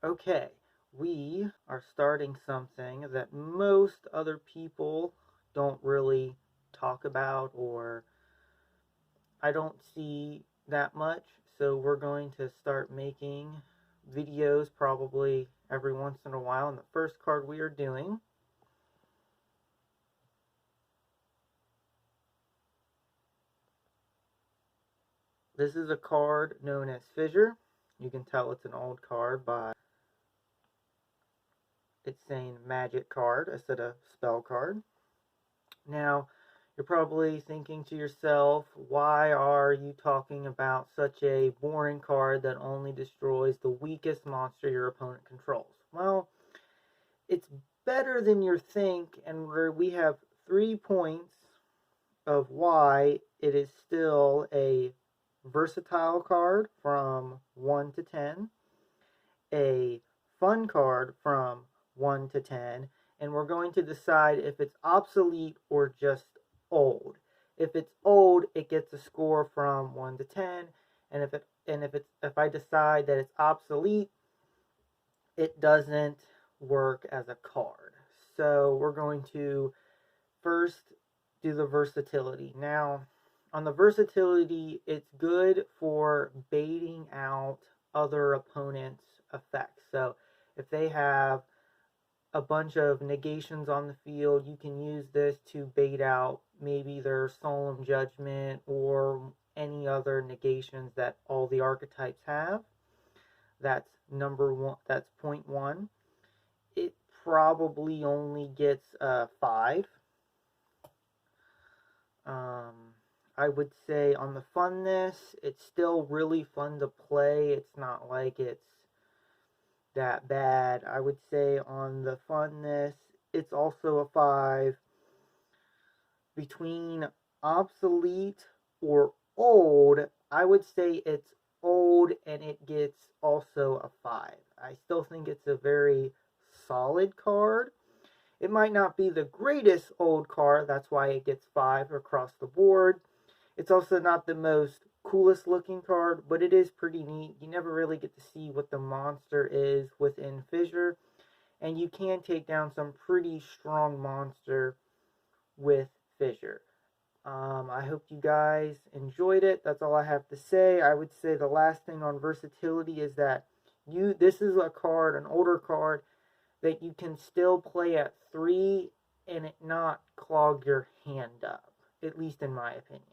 Okay, we are starting something that most other people don't really talk about, or I don't see that much. So we're going to start making videos probably every once in a while. And the first card we are doing, this is a card known as Fissure. You can tell it's an old card by it's saying magic card instead of spell card. Now, you're probably thinking to yourself, why are you talking about such a boring card that only destroys the weakest monster your opponent controls? Well, it's better than you think, and we have 3 points of why it is still a versatile card from 1 to 10, a fun card from 1 to 10, and we're going to decide if it's obsolete or just old. If it's old, it gets a score from 1 to 10, and if I decide that it's obsolete, it doesn't work as a card. So we're going to first do the versatility. Now, on the versatility, it's good for baiting out other opponents' effects. So if they have a bunch of negations on the field, you can use this to bait out maybe their solemn judgment or any other negations that all the archetypes have. That's number one. That's point one. It probably only gets 5. Um, I would say on the funness, it's still really fun to play. It's not like it's that bad. I would say on the funness, it's also a 5. Between obsolete or old, I would say it's old and it gets also a 5. I still think it's a very solid card. It might not be the greatest old card, that's why it gets 5 across the board. It's also not the most coolest looking card, but it is pretty neat. You never really get to see what the monster is within Fissure, and you can take down some pretty strong monster with Fissure. I hope you guys enjoyed it. That's all I have to say. I would say the last thing on versatility is that this is a card, an older card, that you can still play at 3 and it not clog your hand up, at least in my opinion.